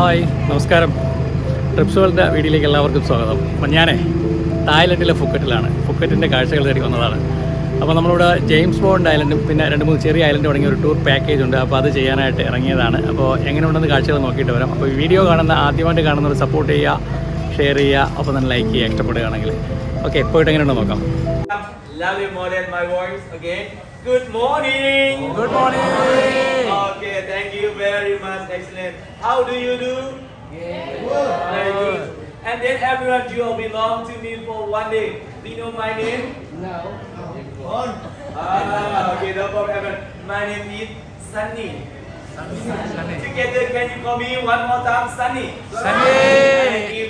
Hi നമസ്കാരം. TRIPS വേൾഡിൻ്റെ വീഡിയോയിലേക്ക് എല്ലാവർക്കും സ്വാഗതം. അപ്പം ഞാനേ തായ്ലൻഡിലെ ഫുക്കറ്റിലാണ്. ഫുക്കറ്റിൻ്റെ കാഴ്ചകൾ തേടി വന്നതാണ്. അപ്പോൾ നമ്മളിവിടെ ജെയിംസ് ബോണ്ട് ഐലൻഡും പിന്നെ 2-3 ചെറിയ ഐലൻഡ് തുടങ്ങിയ ഒരു ടൂർ പാക്കേജ് ഉണ്ട്. അപ്പോൾ അത് ചെയ്യാനായിട്ട് ഇറങ്ങിയതാണ്. അപ്പോൾ എങ്ങനെയുണ്ടെന്ന് കാഴ്ചകൾ നോക്കിയിട്ട് വരാം. അപ്പോൾ ഈ വീഡിയോ ആദ്യമായിട്ട് കാണുന്നവർ സപ്പോർട്ട് ചെയ്യുക, ഷെയർ ചെയ്യുക, ഒപ്പം തന്നെ ലൈക്ക് ചെയ്യുക ഇഷ്ടപ്പെടുകയാണെങ്കിൽ. ഓക്കെ, പോയിട്ട് എങ്ങനെയുണ്ടെന്ന് നോക്കാം. Love you more than my voice. Okay. Good morning. Good morning. Okay, thank you very much. Excellent. How do you do? Good. Very good. And then everyone, you all belong to me for one day. Do you know my name? No. Okay, no problem. My name is Sunny. Sunny. Together, can you call me one more time, Sunny? Sunny. Thank you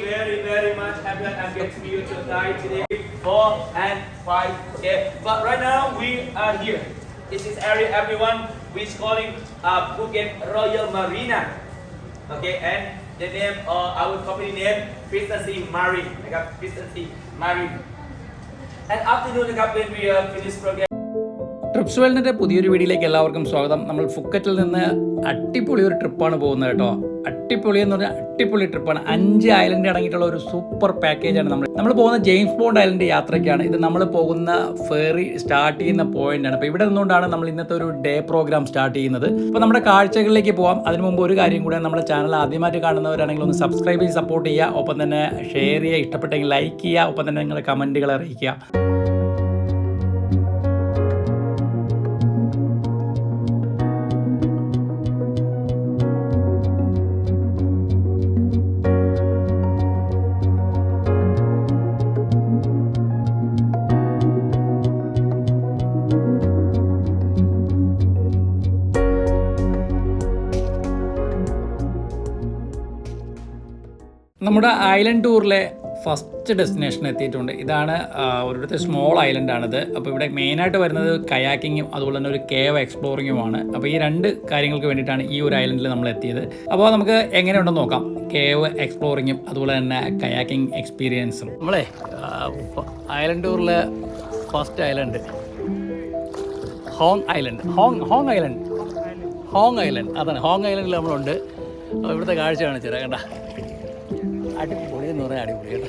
very much. I'm getting you to die today. 4 and 5. Okay, but right now we are here. This is area everyone. We is calling Phuket Royal Marina. Okay, and the name our company name Princessy Marine. I got Princessy Marine. And afternoon, when we finish program. Trips വേൾഡിൻ്റെ പുതിയൊരു വീഡിയോയിലേക്ക് എല്ലാവർക്കും സ്വാഗതം. നമ്മൾ ഫുക്കറ്റിൽ നിന്ന് അടിപൊളി ഒരു ട്രിപ്പാണ് പോകുന്നത് കേട്ടോ. അടിപൊളി എന്ന് പറഞ്ഞാൽ അടിപൊളി ട്രിപ്പാണ്. 5 ഐലൻഡ് അടങ്ങിയിട്ടുള്ള ഒരു സൂപ്പർ പാക്കേജാണ്. നമ്മൾ പോകുന്ന ജെയിംസ് ബോണ്ട് ഐലൻഡ് യാത്രയ്ക്കാണ്. ഇത് നമ്മൾ പോകുന്ന ഫെറി സ്റ്റാർട്ട് ചെയ്യുന്ന പോയിന്റാണ്. അപ്പോൾ ഇവിടെ നിന്നുകൊണ്ടാണ് നമ്മൾ ഇന്നത്തെ ഒരു ഡേ പ്രോഗ്രാം സ്റ്റാർട്ട് ചെയ്യുന്നത്. അപ്പോൾ നമ്മുടെ കാഴ്ചകളിലേക്ക് പോകാം. അതിനു മുമ്പ് ഒരു കാര്യം കൂടെ, നമ്മുടെ ചാനൽ ആദ്യമായിട്ട് കാണുന്നവരാണെങ്കിൽ ഒന്ന് സബ്സ്ക്രൈബ് ചെയ്ത് സപ്പോർട്ട് ചെയ്യുക, ഒപ്പം തന്നെ ഷെയർ ചെയ്യുക, ഇഷ്ടപ്പെട്ടെങ്കിൽ ലൈക്ക് ചെയ്യുക, ഒപ്പം തന്നെ നിങ്ങളുടെ കമൻറ്റുകൾ അറിയിക്കുക. നമ്മുടെ ഐലൻഡ് ടൂറിലെ ഫസ്റ്റ് ഡെസ്റ്റിനേഷൻ എത്തിയിട്ടുണ്ട്. ഇതാണ് ഒരിടത്തെ സ്മോൾ ഐലൻഡാണിത്. അപ്പോൾ ഇവിടെ മെയിനായിട്ട് വരുന്നത് കയാക്കിങ്ങും അതുപോലെ തന്നെ ഒരു കേവ് എക്സ്പ്ലോറിങ്ങുമാണ്. അപ്പോൾ ഈ 2 കാര്യങ്ങൾക്ക് വേണ്ടിയിട്ടാണ് ഈ ഒരു ഐലൻഡിൽ നമ്മൾ എത്തിയത്. അപ്പോൾ നമുക്ക് എങ്ങനെയുണ്ടെന്ന് നോക്കാം. കേവ് എക്സ്പ്ലോറിങ്ങും അതുപോലെ തന്നെ കയാക്കിംഗ് എക്സ്പീരിയൻസും. നമ്മളെ ഐലൻഡ് ടൂറിലെ ഫസ്റ്റ് ഐലൻഡ് ഹോങ് ഐലൻഡ്. അതാണ് ഹോങ് ഐലൻഡിൽ നമ്മളുണ്ട്. അപ്പോൾ ഇവിടുത്തെ കാഴ്ച കാണിച്ചു തരാം. കണ്ട, അടിപൊളി എന്ന് പറയാൻ അടിപൊളി കേട്ടോ.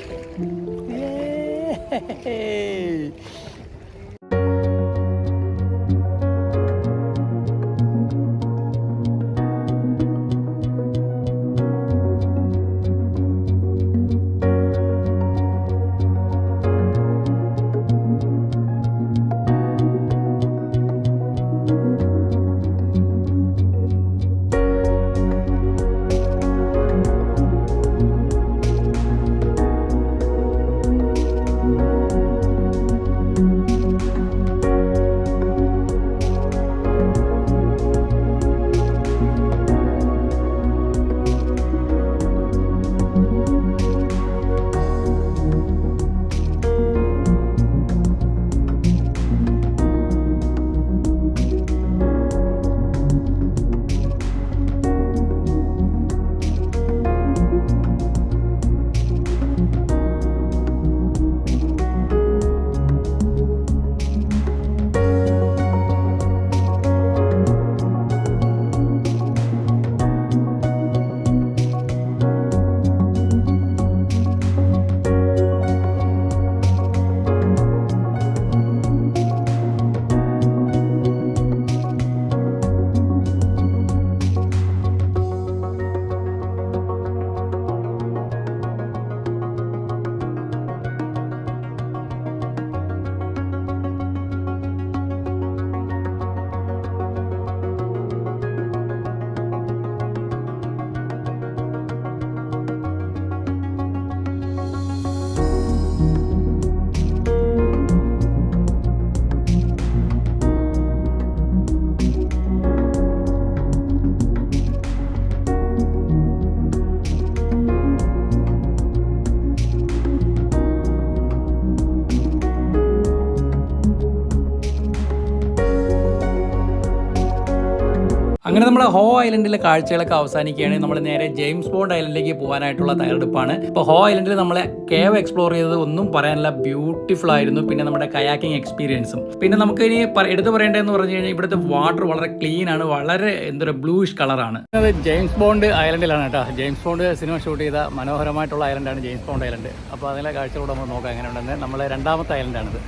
അങ്ങനെ നമ്മൾ ഹോ ഐലൻഡിലെ കാഴ്ചകളൊക്കെ അവസാനിക്കുകയാണ്. നമ്മൾ നേരെ ജെയിംസ് ബോണ്ട് ഐലൻഡിലേക്ക് പോകാനായിട്ടുള്ള തയ്യാറെടുപ്പാണ്. ഇപ്പോൾ ഹോ ഐലൻഡിൽ നമ്മൾ കേവ് എക്സ്പ്ലോർ ചെയ്തത് ഒന്നും പറയാനില്ല, ബ്യൂട്ടിഫുൾ ആയിരുന്നു. പിന്നെ നമ്മുടെ കയാക്കിംഗ് എക്സ്പീരിയൻസും. പിന്നെ നമുക്ക് ഇനി എടുത്തു പറയേണ്ടതെന്ന് പറഞ്ഞു കഴിഞ്ഞാൽ ഇവിടുത്തെ വാട്ടർ വളരെ ക്ലീൻ ആണ്, വളരെ ബ്ലൂയിഷ് കളറാണ്. അത് ജെയിംസ് ബോണ്ട് ഐലൻഡിലാണ് കേട്ടോ. ജെയിംസ് ബോണ്ട് സിനിമ ഷൂട്ട് ചെയ്ത മനോഹരമായിട്ടുള്ള ഐലൻഡാണ് ജെയിംസ് ബോണ്ട് ഐലൻഡ്. അപ്പോൾ അതിലെ കാഴ്ചകളോട് നമ്മൾ നോക്കാം എങ്ങനെയുണ്ടെന്ന്. നമ്മളെ രണ്ടാമത്തെ ഐലൻഡാണിത്.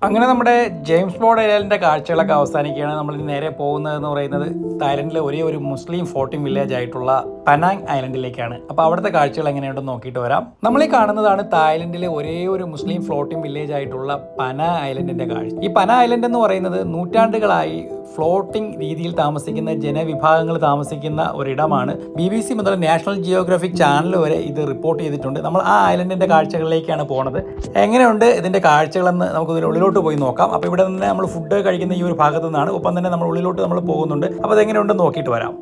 അങ്ങനെ നമ്മുടെ ജെയിംസ് ബോണ്ട് ഐലൻഡിൻ്റെ കാഴ്ചകളൊക്കെ അവസാനിക്കുകയാണ്. നമ്മൾ നേരെ പോകുന്നതെന്ന് പറയുന്നത് തായ്ലൻഡിലെ ഒരേ ഒരു മുസ്ലിം ഫ്ലോട്ടിംഗ് വില്ലേജ് ആയിട്ടുള്ള പനാങ് ഐലൻഡിലേക്കാണ്. അപ്പോൾ അവിടുത്തെ കാഴ്ചകൾ എങ്ങനെയുണ്ടെന്ന് നോക്കിയിട്ട് വരാം. നമ്മൾ ഈ കാണുന്നതാണ് തായ്ലൻഡിലെ ഒരേ ഒരു മുസ്ലിം ഫ്ലോട്ടിംഗ് വില്ലേജ് ആയിട്ടുള്ള പന ഐലൻഡിൻ്റെ കാഴ്ച. ഈ പന ഐലൻഡ് എന്ന് പറയുന്നത് നൂറ്റാണ്ടുകളായി ഫ്ലോട്ടിംഗ് രീതിയിൽ താമസിക്കുന്ന ജനവിഭാഗങ്ങൾ താമസിക്കുന്ന ഒരിടമാണ്. BBC മുതൽ നാഷണൽ ജിയോഗ്രാഫിക് ചാനൽ വരെ ഇത് റിപ്പോർട്ട് ചെയ്തിട്ടുണ്ട്. നമ്മൾ ആ ഐലൻഡിൻ്റെ കാഴ്ചകളിലേക്കാണ് പോകുന്നത്. എങ്ങനെയുണ്ട് ഇതിൻ്റെ കാഴ്ചകളെന്ന് നമുക്ക് ഇതിൻ്റെ ഉള്ളിലോട്ട് പോയി നോക്കാം. അപ്പോൾ ഇവിടെ നിന്ന് നമ്മൾ ഫുഡ് കഴിക്കുന്ന ഈ ഒരു ഭാഗത്തു നിന്നാണ്. ഒപ്പം തന്നെ നമ്മൾ ഉള്ളിലോട്ട് നമ്മൾ പോകുന്നുണ്ട്. അപ്പോൾ അതെങ്ങനെയുണ്ടെന്ന് നോക്കിയിട്ട് വരാം.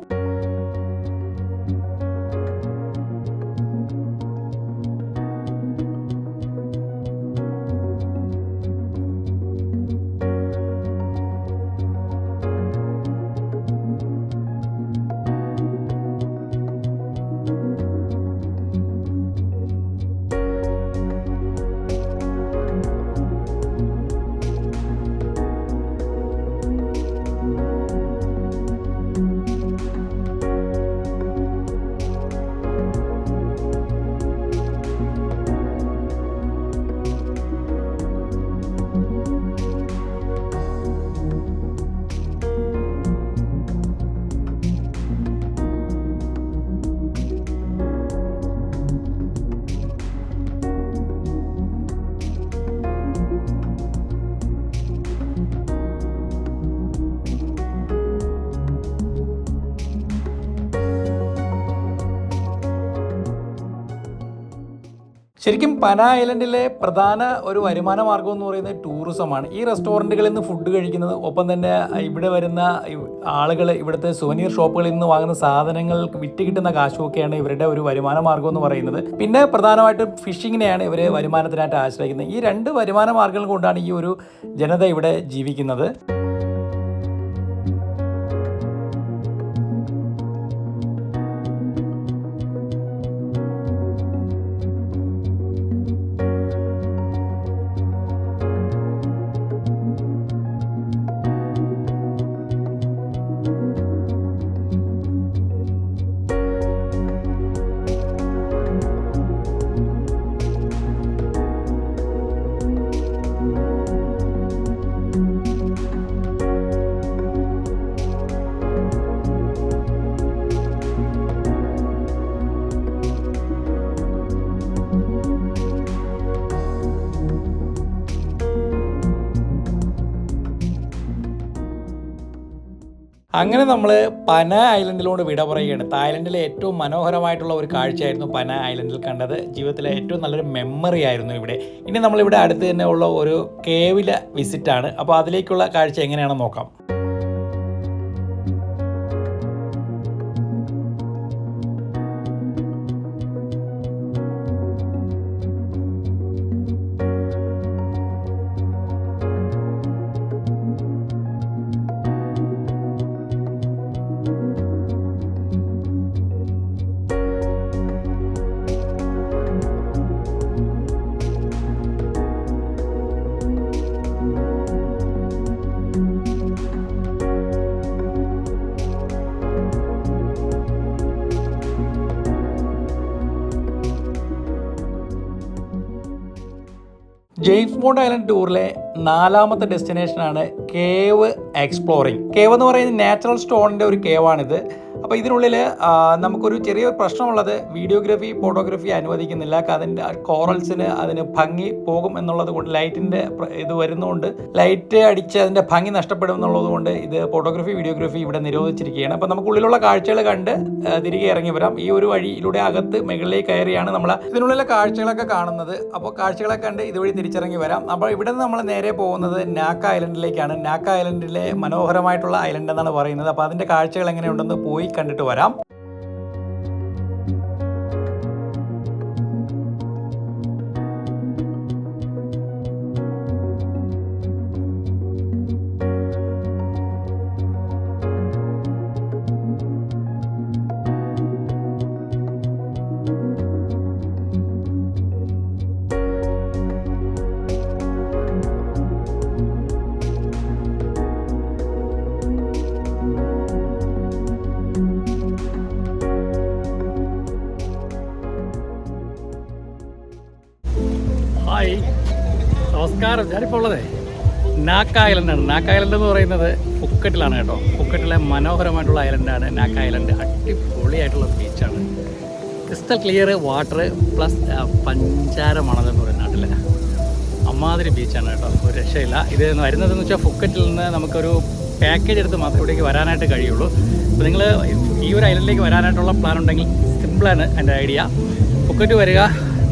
ശരിക്കും പന ഐലൻഡിലെ പ്രധാന ഒരു വരുമാന മാർഗ്ഗം എന്ന് പറയുന്നത് ടൂറിസമാണ്. ഈ റെസ്റ്റോറൻറ്റുകളിൽ നിന്ന് ഫുഡ് കഴിക്കുന്നത്, ഒപ്പം തന്നെ ഇവിടെ വരുന്ന ആളുകൾ ഇവിടുത്തെ സുവനീർ ഷോപ്പുകളിൽ നിന്ന് വാങ്ങുന്ന സാധനങ്ങൾ വിറ്റ് കിട്ടുന്ന കാശുമൊക്കെയാണ് ഇവരുടെ ഒരു വരുമാന മാർഗ്ഗം എന്ന് പറയുന്നത്. പിന്നെ പ്രധാനമായിട്ടും ഫിഷിങ്ങിനെയാണ് ഇവർ വരുമാനത്തിനായിട്ട് ആശ്രയിക്കുന്നത്. ഈ രണ്ട് വരുമാന മാർഗ്ഗങ്ങൾ കൊണ്ടാണ് ഈ ഒരു ജനത ഇവിടെ ജീവിക്കുന്നത്. അങ്ങനെ നമ്മൾ പന ഐലൻഡിലോട് വിട പറയുകയാണ്. തായ്ലൻഡിലെ ഏറ്റവും മനോഹരമായിട്ടുള്ള ഒരു കാഴ്ചയായിരുന്നു പന ഐലൻഡിൽ കണ്ടത്. ജീവിതത്തിലെ ഏറ്റവും നല്ലൊരു മെമ്മറി ആയിരുന്നു ഇവിടെ. ഇനി നമ്മളിവിടെ അടുത്ത് തന്നെ ഉള്ള ഒരു കേവിലെ വിസിറ്റാണ്. അപ്പോൾ അതിലേക്കുള്ള കാഴ്ച എങ്ങനെയാണെന്ന് നോക്കാം. ജെയിംസ് ബോണ്ട് ഐലൻഡ് ടൂറിലെ 4ാമത്തെ ഡെസ്റ്റിനേഷനാണ് കേവ് എക്സ്പ്ലോറിങ്. കേവ് എന്ന് പറയുന്നത് നാച്ചുറൽ സ്റ്റോണിൻ്റെ ഒരു കേവാണിത്. അപ്പോൾ ഇതിനുള്ളിൽ നമുക്കൊരു ചെറിയ പ്രശ്നമുള്ളത് വീഡിയോഗ്രാഫി ഫോട്ടോഗ്രാഫി അനുവദിക്കുന്നില്ല. അതിൻ്റെ കോറൽസിന് അതിന് ഭംഗി പോകും എന്നുള്ളത് കൊണ്ട്, ലൈറ്റിൻ്റെ ഇത് വരുന്നതുകൊണ്ട് ലൈറ്റ് അടിച്ച് അതിൻ്റെ ഭംഗി നഷ്ടപ്പെടും എന്നുള്ളത് കൊണ്ട് ഇത് ഫോട്ടോഗ്രാഫി വീഡിയോഗ്രാഫി ഇവിടെ നിരോധിച്ചിരിക്കുകയാണ്. അപ്പോൾ നമുക്കുള്ളിലുള്ള കാഴ്ചകൾ കണ്ട് തിരികെ ഇറങ്ങി വരാം. ഈ ഒരു വഴിയിലൂടെ അകത്ത് മുകളിലേക്ക് കയറിയാണ് നമ്മൾ ഇതിനുള്ളിലെ കാഴ്ചകളൊക്കെ കാണുന്നത്. അപ്പോൾ കാഴ്ചകളൊക്കെ കണ്ട് ഇതുവഴി തിരിച്ചിറങ്ങി വരാം. അപ്പോൾ ഇവിടെ നിന്ന് നമ്മൾ നേരെ പോകുന്നത് നാക്ക ഐലൻഡിലേക്കാണ്. നാക്ക ഐലൻഡിലെ മനോഹരമായിട്ടുള്ള ഐലൻഡ് എന്നാണ് പറയുന്നത്. അപ്പോൾ അതിൻ്റെ കാഴ്ചകൾ എങ്ങനെയുണ്ടെന്ന് പോയി കണ്ടിട്ട് വരാം. ഹായ്, നമസ്കാരം. ഞാനിപ്പോൾ ഉള്ളത് നാക്ക ഐലൻഡാണ്. നാക്ക ഐലൻഡ് എന്ന് പറയുന്നത് ഫുക്കറ്റിലാണ് കേട്ടോ. ഫുക്കറ്റിലെ മനോഹരമായിട്ടുള്ള ഐലൻഡാണ് നാക്ക ഐലൻഡ്. അടിപൊളിയായിട്ടുള്ള ബീച്ചാണ്. ക്രിസ്റ്റൽ ക്ലിയർ വാട്ടർ പ്ലസ് പഞ്ചാര മണലെന്ന് പറയുന്ന നാട്ടിലെ അമ്മാതിരി ബീച്ചാണ് കേട്ടോ. ഒരു രക്ഷയില്ല. ഇത് വരുന്നതെന്ന് വെച്ചാൽ ഫുക്കറ്റിൽ നിന്ന് നമുക്കൊരു പാക്കേജ് എടുത്ത് മാത്രമേ ഇവിടേക്ക് വരാനായിട്ട് കഴിയുള്ളൂ. അപ്പോൾ നിങ്ങൾ ഈ ഒരു ഐലൻഡിലേക്ക് വരാനായിട്ടുള്ള പ്ലാൻ ഉണ്ടെങ്കിൽ സിമ്പിളാണ് എൻ്റെ ഐഡിയ. ഫുക്കറ്റ് വരിക.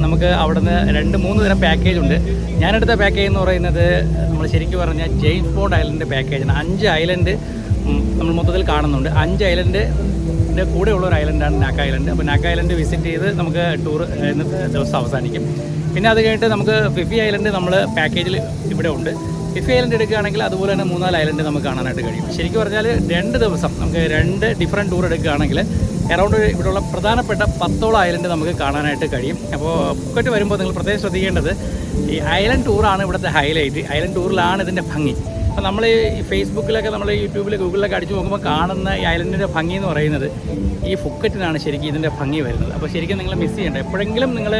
നമുക്ക് അവിടുന്ന് 2-3 തരം പാക്കേജ് ഉണ്ട്. ഞാനെടുത്ത പാക്കേജ് എന്ന് പറയുന്നത് നമ്മൾ ശരിക്കും പറഞ്ഞാൽ ജെയിംസ് ബോണ്ട് ഐലൻഡ് പാക്കേജാണ്. 5 ഐലൻഡ് നമ്മൾ മൊത്തത്തിൽ കാണുന്നുണ്ട്. 5 ഐലൻഡിൻ്റെ കൂടെയുള്ള ഒരു ഐലൻഡാണ് നാക്ക ഐലൻഡ്. അപ്പോൾ നാക്ക ഐലൻഡ് വിസിറ്റ് ചെയ്ത് നമുക്ക് ടൂർ ഇന്നത്തെ ദിവസം അവസാനിക്കും. പിന്നെ അത് കഴിഞ്ഞിട്ട് നമുക്ക് ഫിഫി ഐലൻഡ് നമ്മൾ പാക്കേജിൽ ഇവിടെ ഉണ്ട്. ഫിഫി ഐലൻഡ് എടുക്കുകയാണെങ്കിൽ അതുപോലെ തന്നെ 3-4 ഐലൻഡ് നമുക്ക് കാണാനായിട്ട് കഴിയും. ശരിക്കും പറഞ്ഞാൽ 2 ദിവസം നമുക്ക് 2 ഡിഫറെൻറ്റ് ടൂർ എടുക്കുകയാണെങ്കിൽ അറൗണ്ട് ഇവിടെയുള്ള പ്രധാനപ്പെട്ട 10ഓളം ഐലൻഡ് നമുക്ക് കാണാനായിട്ട് കഴിയും. അപ്പോൾ ഫുക്കറ്റ് വരുമ്പോൾ നിങ്ങൾ പ്രത്യേകം ശ്രദ്ധിക്കേണ്ടത് ഈ ഐലൻഡ് ടൂറാണ് ഇവിടുത്തെ ഹൈലൈറ്റ്. ഐലൻഡ് ടൂറിലാണ് ഇതിൻ്റെ ഭംഗി. അപ്പോൾ നമ്മൾ ഈ ഫേസ്ബുക്കിലൊക്കെ നമ്മൾ യൂട്യൂബിൽ ഗൂഗിളിലൊക്കെ അടിച്ചു നോക്കുമ്പോൾ കാണുന്ന ഈ ഐലൻഡിൻ്റെ ഭംഗി എന്ന് പറയുന്നത് ഈ ഫുക്കറ്റിനാണ് ശരിക്കും ഇതിൻ്റെ ഭംഗി വരുന്നത്. അപ്പോൾ ശരിക്കും നിങ്ങൾ മിസ് ചെയ്യേണ്ട. എപ്പോഴെങ്കിലും നിങ്ങൾ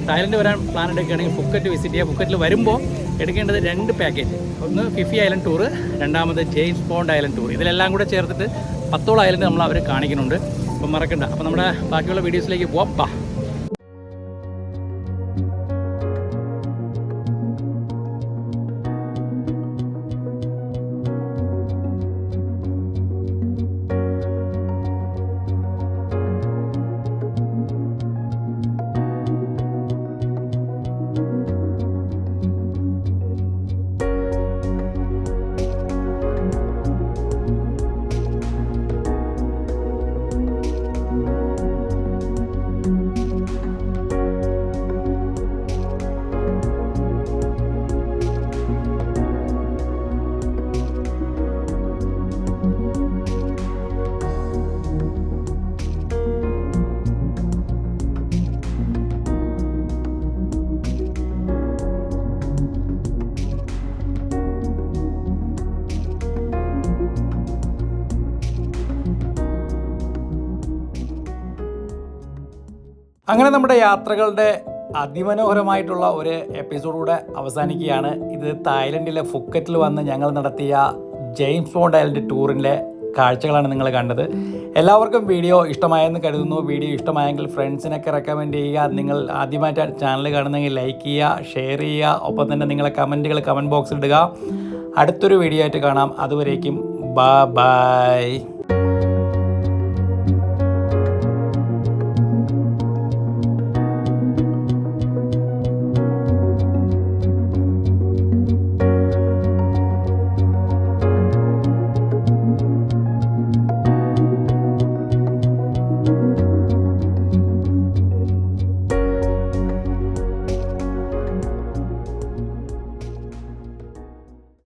തായ്ലൻഡ് വരാൻ പ്ലാൻ എടുക്കുകയാണെങ്കിൽ ഫുക്കറ്റ് വിസിറ്റ് ചെയ്യുക. ഫുക്കറ്റിൽ വരുമ്പോൾ എടുക്കേണ്ടത് 2 പാക്കേജ്. ഒന്ന് ഫിഫി ഐലൻഡ് ടൂർ, രണ്ടാമത് ജെയിംസ് ബോണ്ട് ഐലൻഡ് ടൂർ. ഇതിലെല്ലാം കൂടെ ചേർത്തിട്ട് 10ഓളം ഐലൻഡ് നമ്മൾ അവർ കാണിക്കുന്നുണ്ട്. അപ്പം മറക്കണ്ട. അപ്പോൾ നമ്മുടെ ബാക്കിയുള്ള വീഡിയോസിലേക്ക് പോവാം. അങ്ങനെ നമ്മുടെ യാത്രകളുടെ അതിമനോഹരമായിട്ടുള്ള ഒരു എപ്പിസോഡൂടെ അവസാനിക്കുകയാണ്. ഇത് തായ്ലൻഡിലെ ഫുക്കറ്റിൽ വന്ന് ഞങ്ങൾ നടത്തിയ ജെയിംസ് ബോണ്ട് ഐലൻഡ് ടൂറിൻ്റെ കാഴ്ചകളാണ് നിങ്ങൾ കണ്ടത്. എല്ലാവർക്കും വീഡിയോ ഇഷ്ടമായെന്ന് കരുതുന്നു. വീഡിയോ ഇഷ്ടമായെങ്കിൽ ഫ്രണ്ട്സിനൊക്കെ റെക്കമെൻഡ് ചെയ്യുക. നിങ്ങൾ ആദ്യമായിട്ട് ചാനൽ കാണുന്നെങ്കിൽ ലൈക്ക് ചെയ്യുക, ഷെയർ ചെയ്യുക. ഒപ്പം തന്നെ നിങ്ങളെ കമൻറ്റുകൾ കമൻറ്റ് ബോക്സിൽ ഇടുക. അടുത്തൊരു വീഡിയോ ആയിട്ട് കാണാം. അതുവരേക്കും ബൈ.